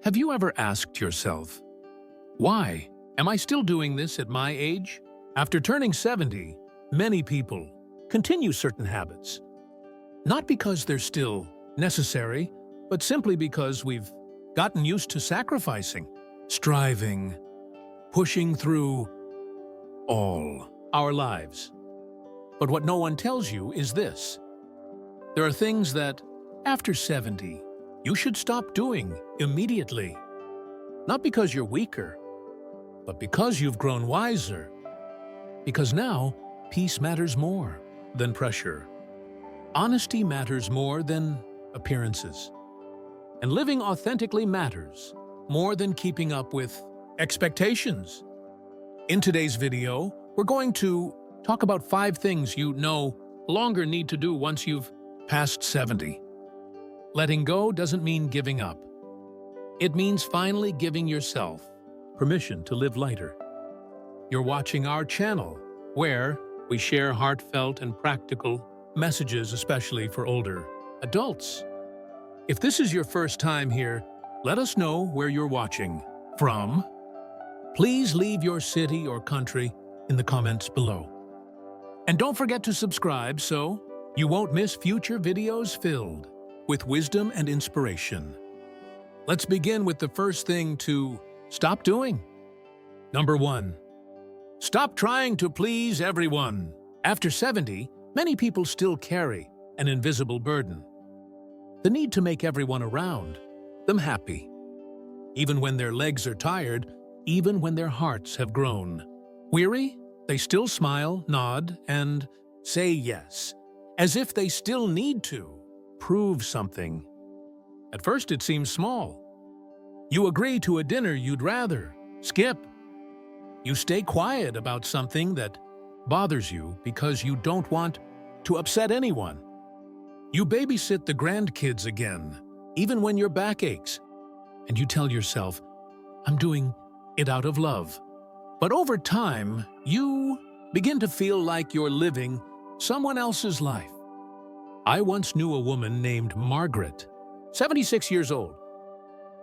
Have you ever asked yourself, why am I still doing this at my age? After turning 70, many people continue certain habits. Not because they're still necessary, but simply because we've gotten used to sacrificing, striving, pushing through all our lives. But what no one tells you is this. There are things that, after 70, you should stop doing immediately. Not because you're weaker, but because you've grown wiser. Because now, peace matters more than pressure. Honesty matters more than appearances. And living authentically matters more than keeping up with expectations. In today's video, we're going to talk about 5 things you no longer need to do once you've passed 70. Letting go doesn't mean giving up. It means finally giving yourself permission to live lighter. You're watching our channel, where we share heartfelt and practical messages, especially for older adults. If this is your first time here, let us know where you're watching from. Please leave your city or country in the comments below. And don't forget to subscribe so you won't miss future videos filled with wisdom and inspiration. Let's begin with the first thing to stop doing. Number 1. Stop trying to please everyone. After 70, many people still carry an invisible burden. The need to make everyone around them happy. Even when their legs are tired, even when their hearts have grown. Weary, they still smile, nod, and say yes, as if they still need to prove something. At first it seems small. You agree to a dinner you'd rather skip. You stay quiet about something that bothers you because you don't want to upset anyone. You babysit the grandkids again, even when your back aches. And you tell yourself, I'm doing it out of love. But over time, you begin to feel like you're living someone else's life. I once knew a woman named Margaret, 76 years old.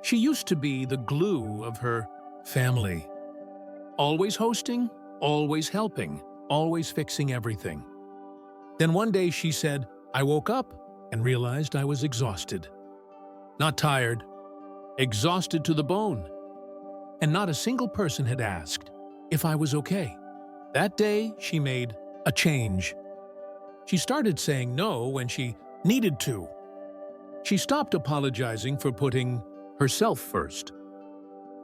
She used to be the glue of her family. Always hosting, always helping, always fixing everything. Then one day she said, I woke up and realized I was exhausted. Not tired, exhausted to the bone. And not a single person had asked if I was okay. That day, she made a change. She started saying no when she needed to. She stopped apologizing for putting herself first.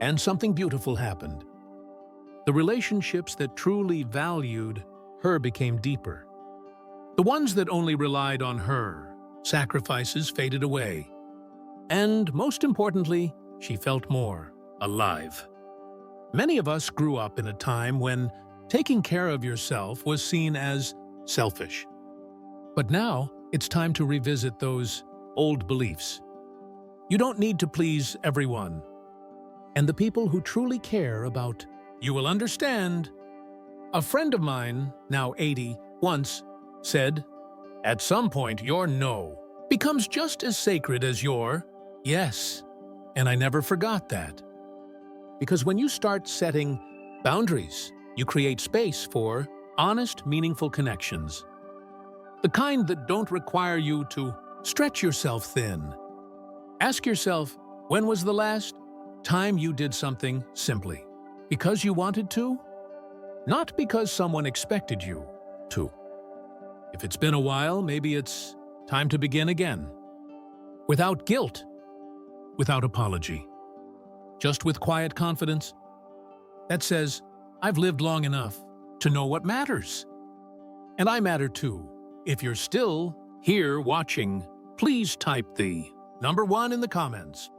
And something beautiful happened. The relationships that truly valued her became deeper. The ones that only relied on her sacrifices faded away. And most importantly, she felt more alive. Many of us grew up in a time when taking care of yourself was seen as selfish. But now, it's time to revisit those old beliefs. You don't need to please everyone. And the people who truly care about you will understand. A friend of mine, now 80, once said, at some point your no becomes just as sacred as your yes. And I never forgot that. Because when you start setting boundaries, you create space for honest, meaningful connections. The kind that don't require you to stretch yourself thin. Ask yourself, when was the last time you did something simply because you wanted to? Not because someone expected you to. If it's been a while, maybe it's time to begin again. Without guilt, without apology. Just with quiet confidence that says, I've lived long enough to know what matters. And I matter too. If you're still here watching, please type the number 1 in the comments.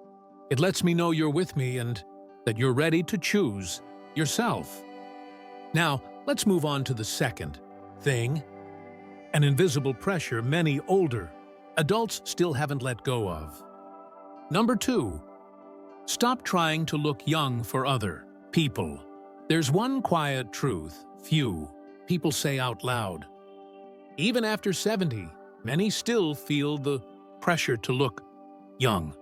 It lets me know you're with me and that you're ready to choose yourself. Now, let's move on to the second thing, an invisible pressure many older adults still haven't let go of. Number 2, stop trying to look young for other people. There's one quiet truth few people say out loud. Even after 70, many still feel the pressure to look young.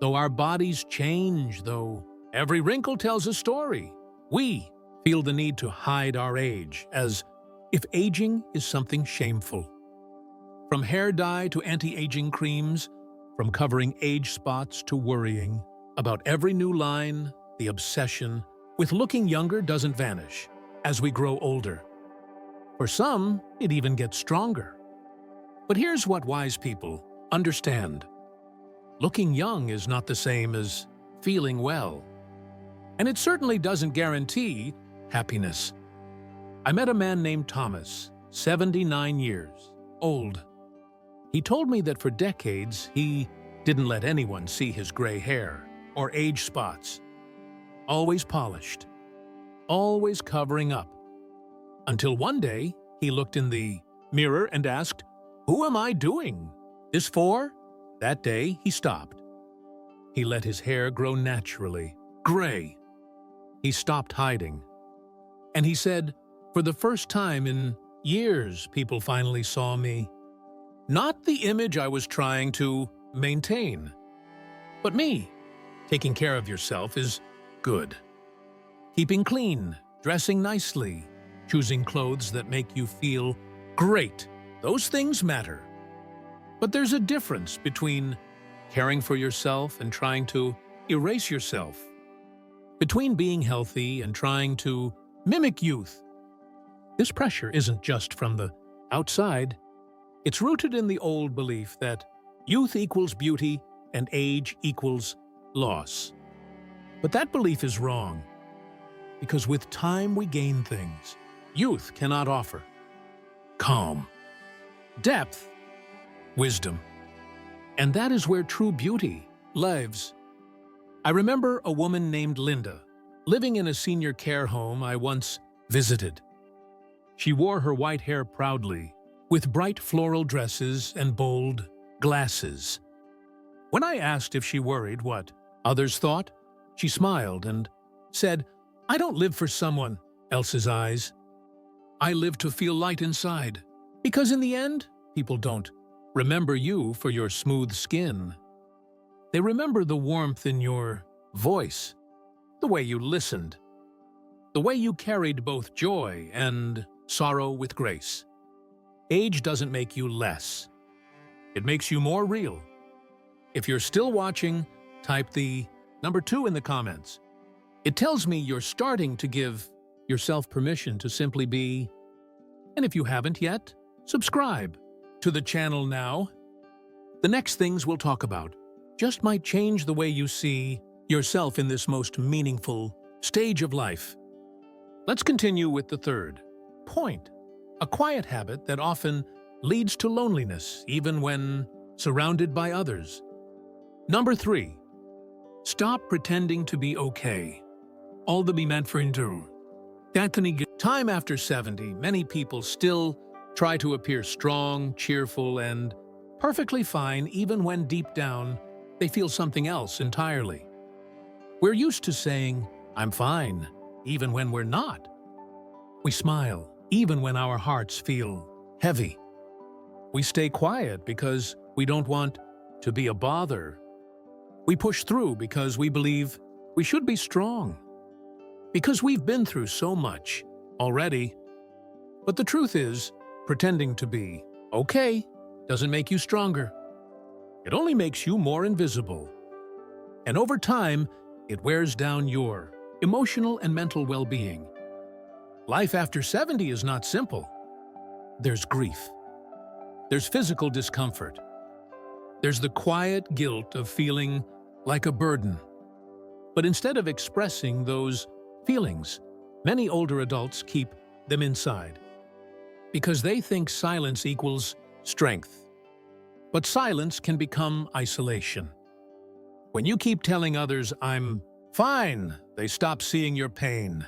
Though our bodies change, though every wrinkle tells a story, we feel the need to hide our age, as if aging is something shameful. From hair dye to anti-aging creams, from covering age spots to worrying about every new line, the obsession with looking younger doesn't vanish as we grow older. For some, it even gets stronger. But here's what wise people understand. Looking young is not the same as feeling well. And it certainly doesn't guarantee happiness. I met a man named Thomas, 79 years old. He told me that for decades he didn't let anyone see his gray hair or age spots. Always polished, always covering up. Until one day, he looked in the mirror and asked, "Who am I doing this for?" That day, he stopped. He let his hair grow naturally, gray. He stopped hiding. And he said, "For the first time in years, people finally saw me. Not the image I was trying to maintain, but me. Taking care of yourself is good. Keeping clean, dressing nicely, choosing clothes that make you feel great. Those things matter. But there's a difference between caring for yourself and trying to erase yourself. Between being healthy and trying to mimic youth. This pressure isn't just from the outside. It's rooted in the old belief that youth equals beauty and age equals loss. But that belief is wrong, because with time we gain things youth cannot offer. Calm, depth, wisdom. And that is where true beauty lives. I remember a woman named Linda, living in a senior care home I once visited. She wore her white hair proudly, with bright floral dresses and bold glasses. When I asked if she worried what others thought, she smiled and said, "I don't live for someone else's eyes. I live to feel light inside. Because in the end, people don't remember you for your smooth skin. They remember the warmth in your voice, the way you listened, the way you carried both joy and sorrow with grace. Age doesn't make you less. It makes you more real." If you're still watching, type the number 2 in the comments. It tells me you're starting to give yourself permission to simply be. And if you haven't yet, subscribe to the channel now. The next things we'll talk about just might change the way you see yourself in this most meaningful stage of life. Let's continue with the third point, a quiet habit that often leads to loneliness, even when surrounded by others. Number 3, stop pretending to be okay. All the be meant for endure. Time after 70, many people still try to appear strong, cheerful, and perfectly fine even when deep down they feel something else entirely. We're used to saying, "I'm fine," even when we're not. We smile, even when our hearts feel heavy. We stay quiet because we don't want to be a bother. We push through because we believe we should be strong. Because we've been through so much already. But the truth is, pretending to be okay doesn't make you stronger. It only makes you more invisible. And over time, it wears down your emotional and mental well-being. Life after 70 is not simple. There's grief. There's physical discomfort. There's the quiet guilt of feeling like a burden. But instead of expressing those feelings, many older adults keep them inside because they think silence equals strength. But silence can become isolation. When you keep telling others, "I'm fine," they stop seeing your pain.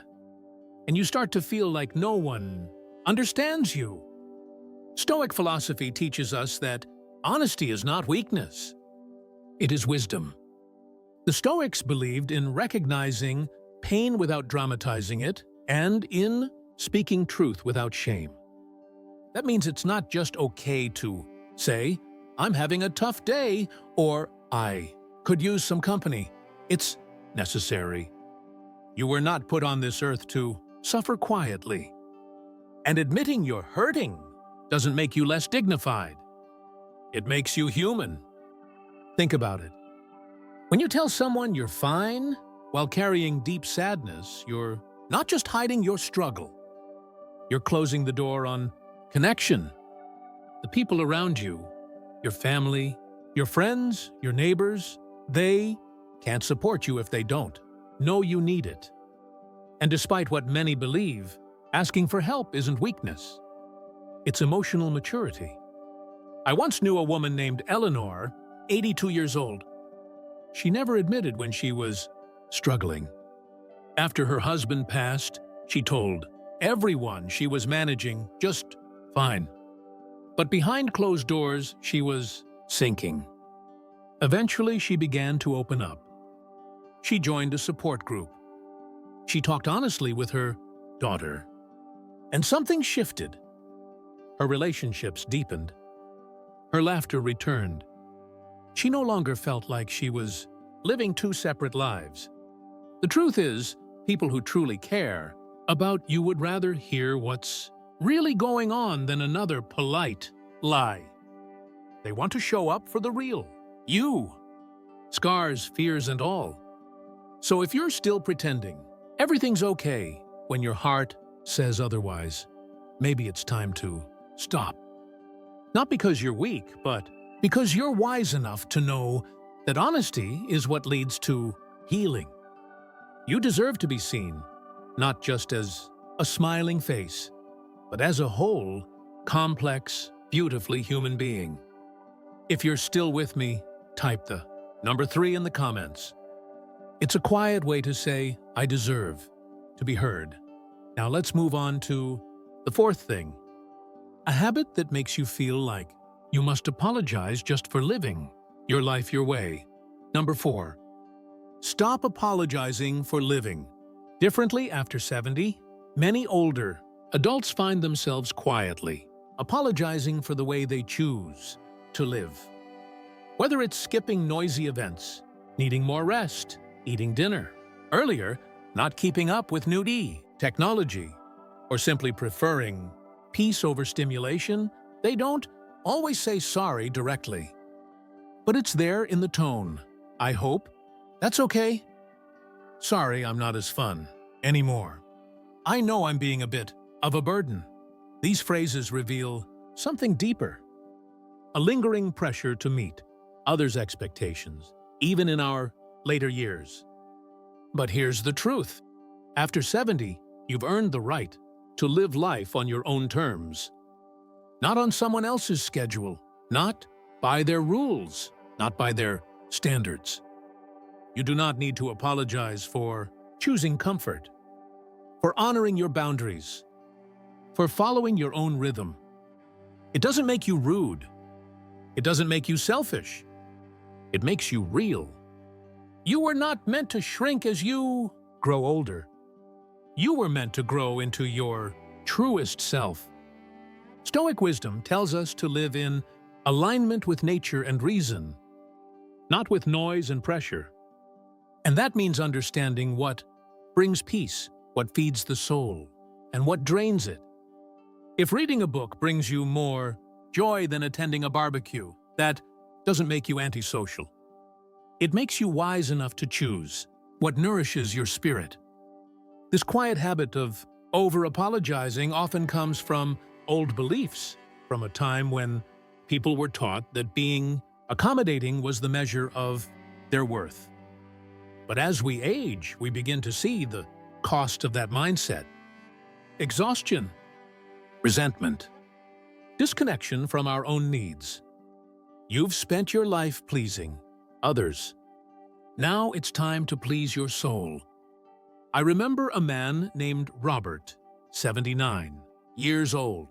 And you start to feel like no one understands you. Stoic philosophy teaches us that honesty is not weakness. It is wisdom. The Stoics believed in recognizing pain without dramatizing it, and in speaking truth without shame. That means it's not just okay to say, "I'm having a tough day," or "I could use some company. It's necessary. You were not put on this earth to suffer quietly. And admitting you're hurting doesn't make you less dignified. It makes you human. Think about it. When you tell someone you're fine while carrying deep sadness, you're not just hiding your struggle. You're closing the door on connection. The people around you, your family, your friends, your neighbors, they can't support you if they don't. Know you need it. And despite what many believe, asking for help isn't weakness. It's emotional maturity. I once knew a woman named Eleanor, 82 years old. She never admitted when she was struggling. After her husband passed, she told everyone she was managing just fine. But behind closed doors, she was sinking. Eventually, she began to open up. She joined a support group. She talked honestly with her daughter. And something shifted. Her relationships deepened. Her laughter returned. She no longer felt like she was living two separate lives. The truth is, people who truly care about you would rather hear what's really going on than another polite lie. They want to show up for the real, you. Scars, fears, and all. So if you're still pretending everything's okay when your heart says otherwise, maybe it's time to stop. Not because you're weak, but because you're wise enough to know that honesty is what leads to healing. You deserve to be seen, not just as a smiling face, but as a whole, complex, beautifully human being. If you're still with me, type the number 3 in the comments. It's a quiet way to say, I deserve to be heard. Now let's move on to the 4th thing. A habit that makes you feel like you must apologize just for living your life your way. Number 4. Stop apologizing for living. Differently after 70, many older adults find themselves quietly apologizing for the way they choose to live. Whether it's skipping noisy events, needing more rest, eating dinner earlier, not keeping up with new technology, or simply preferring peace over stimulation, they don't always say sorry directly. But it's there in the tone. I hope. That's okay. Sorry, I'm not as fun anymore. I know I'm being a bit of a burden. These phrases reveal something deeper. A lingering pressure to meet others' expectations, even in our later years. But here's the truth. After 70, you've earned the right to live life on your own terms. Not on someone else's schedule, not by their rules, not by their standards. You do not need to apologize for choosing comfort, for honoring your boundaries, for following your own rhythm. It doesn't make you rude. It doesn't make you selfish. It makes you real. You were not meant to shrink as you grow older. You were meant to grow into your truest self. Stoic wisdom tells us to live in alignment with nature and reason, not with noise and pressure. And that means understanding what brings peace, what feeds the soul, and what drains it. If reading a book brings you more joy than attending a barbecue, that doesn't make you antisocial. It makes you wise enough to choose what nourishes your spirit. This quiet habit of over-apologizing often comes from old beliefs, from a time when people were taught that being accommodating was the measure of their worth. But as we age, we begin to see the cost of that mindset. Exhaustion, resentment, disconnection from our own needs. You've spent your life pleasing others. Now it's time to please your soul. I remember a man named Robert, 79 years old.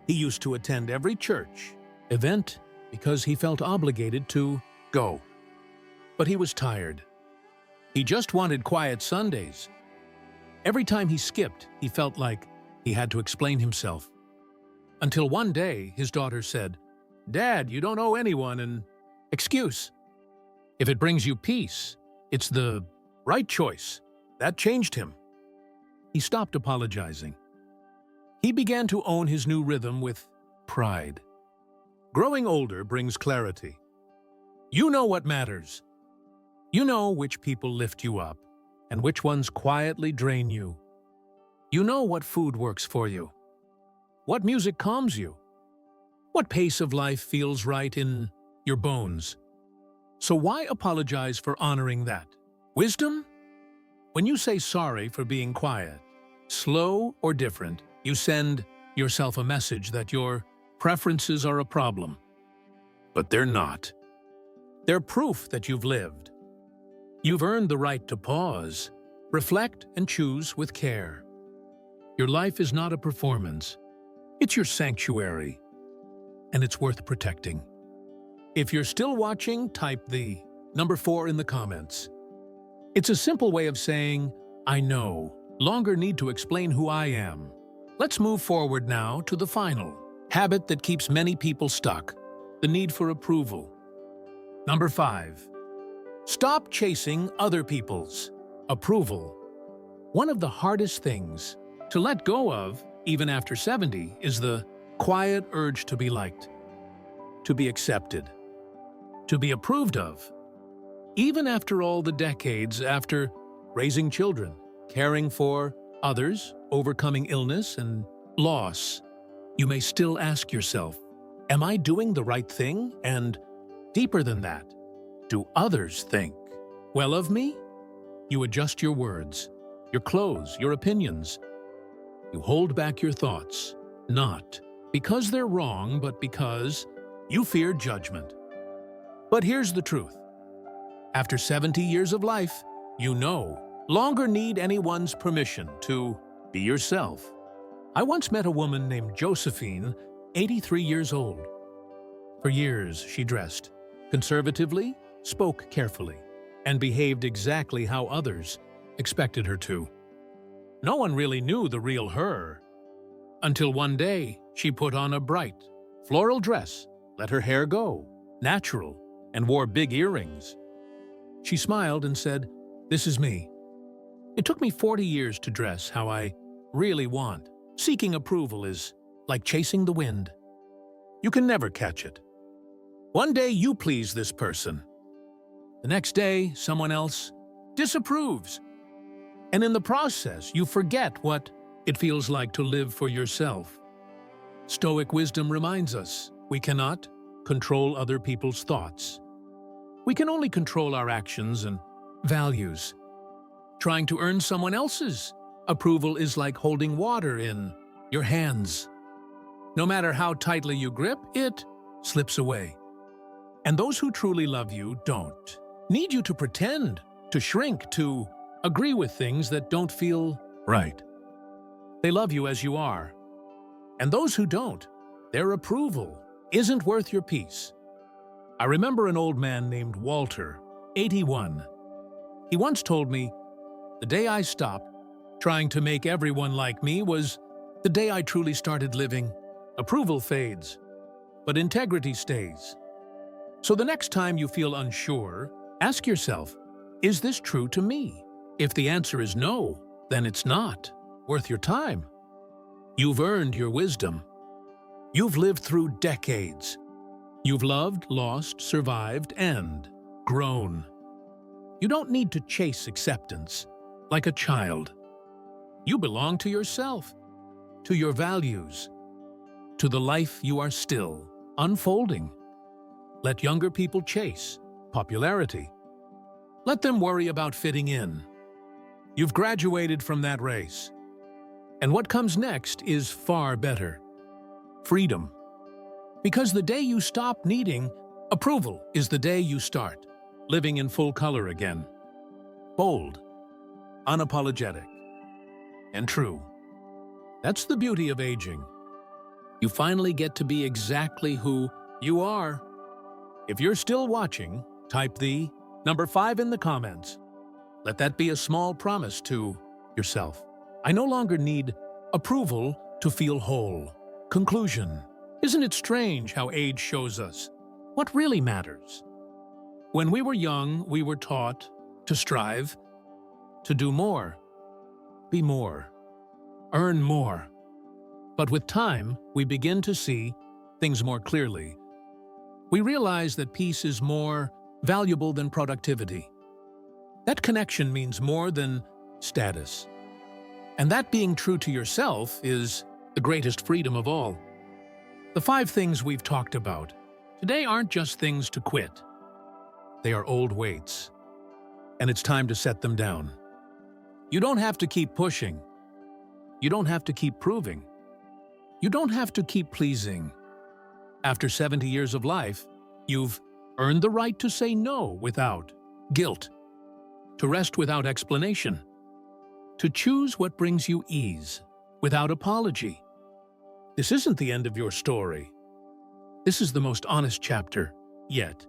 He used to attend every church event because he felt obligated to go. But he was tired. He just wanted quiet Sundays. Every time he skipped, he felt like he had to explain himself. Until one day, his daughter said, "Dad, you don't owe anyone an excuse." If it brings you peace, it's the right choice. That changed him. He stopped apologizing. He began to own his new rhythm with pride. Growing older brings clarity. You know what matters. You know which people lift you up and which ones quietly drain you. You know what food works for you, what music calms you, what pace of life feels right in your bones. So why apologize for honoring that? Wisdom? When you say sorry for being quiet, slow or different, you send yourself a message that your preferences are a problem. But they're not. They're proof that you've lived. You've earned the right to pause, reflect, and choose with care. Your life is not a performance. It's your sanctuary, and it's worth protecting. If you're still watching, type the number 4 in the comments. It's a simple way of saying, I no longer need to explain who I am. Let's move forward now to the final habit that keeps many people stuck, the need for approval. Number 5. Stop chasing other people's approval. One of the hardest things to let go of, even after 70, is the quiet urge to be liked, to be accepted, to be approved of. Even after all the decades, after raising children, caring for others, overcoming illness and loss, you may still ask yourself, am I doing the right thing? And deeper than that, do others think well of me? You adjust your words, your clothes, your opinions. You hold back your thoughts, not because they're wrong, but because you fear judgment. But here's the truth. After 70 years of life, you no longer need anyone's permission to be yourself. I once met a woman named Josephine, 83 years old. For years, she dressed conservatively, spoke carefully, and behaved exactly how others expected her to. No one really knew the real her, until one day she put on a bright, floral dress, let her hair go, natural, and wore big earrings. She smiled and said, "This is me." It took me 40 years to dress how I really want. Seeking approval is like chasing the wind. You can never catch it. One day you please this person. The next day, someone else disapproves. And in the process, you forget what it feels like to live for yourself. Stoic wisdom reminds us we cannot control other people's thoughts. We can only control our actions and values. Trying to earn someone else's approval is like holding water in your hands. No matter how tightly you grip, it slips away. And those who truly love you don't need you to pretend, to shrink, to agree with things that don't feel right. They love you as you are. And those who don't, their approval isn't worth your peace. I remember an old man named Walter, 81. He once told me, "The day I stopped trying to make everyone like me was the day I truly started living. Approval fades, but integrity stays." So the next time you feel unsure, ask yourself, is this true to me? If the answer is no, then it's not worth your time. You've earned your wisdom. You've lived through decades. You've loved, lost, survived, and grown. You don't need to chase acceptance like a child. You belong to yourself, to your values, to the life you are still unfolding. Let younger people chase popularity. Let them worry about fitting in. You've graduated from that race. And what comes next is far better. Freedom. Because the day you stop needing approval is the day you start living in full color again. Bold, unapologetic, and true. That's the beauty of aging. You finally get to be exactly who you are. If you're still watching, type the number 5 in the comments. Let that be a small promise to yourself. I no longer need approval to feel whole. Conclusion. Isn't it strange how age shows us what really matters? When we were young, we were taught to strive, to do more, be more, earn more. But with time, we begin to see things more clearly. We realize that peace is more valuable than productivity. That connection means more than status. And that being true to yourself is the greatest freedom of all. The 5 things we've talked about today aren't just things to quit. They are old weights, and it's time to set them down. You don't have to keep pushing. You don't have to keep proving. You don't have to keep pleasing. After 70 years of life, you've earned the right to say no without guilt, to rest without explanation, to choose what brings you ease without apology. This isn't the end of your story. This is the most honest chapter yet.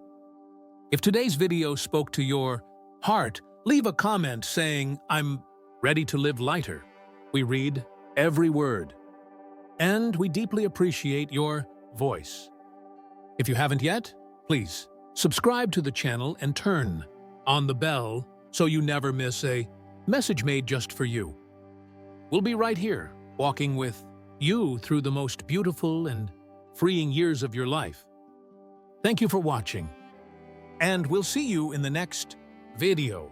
If today's video spoke to your heart, leave a comment saying, "I'm ready to live lighter." We read every word, and we deeply appreciate your voice. If you haven't yet, please subscribe to the channel and turn on the bell so you never miss a message made just for you. We'll be right here, walking with you through the most beautiful and freeing years of your life. Thank you for watching, and we'll see you in the next video.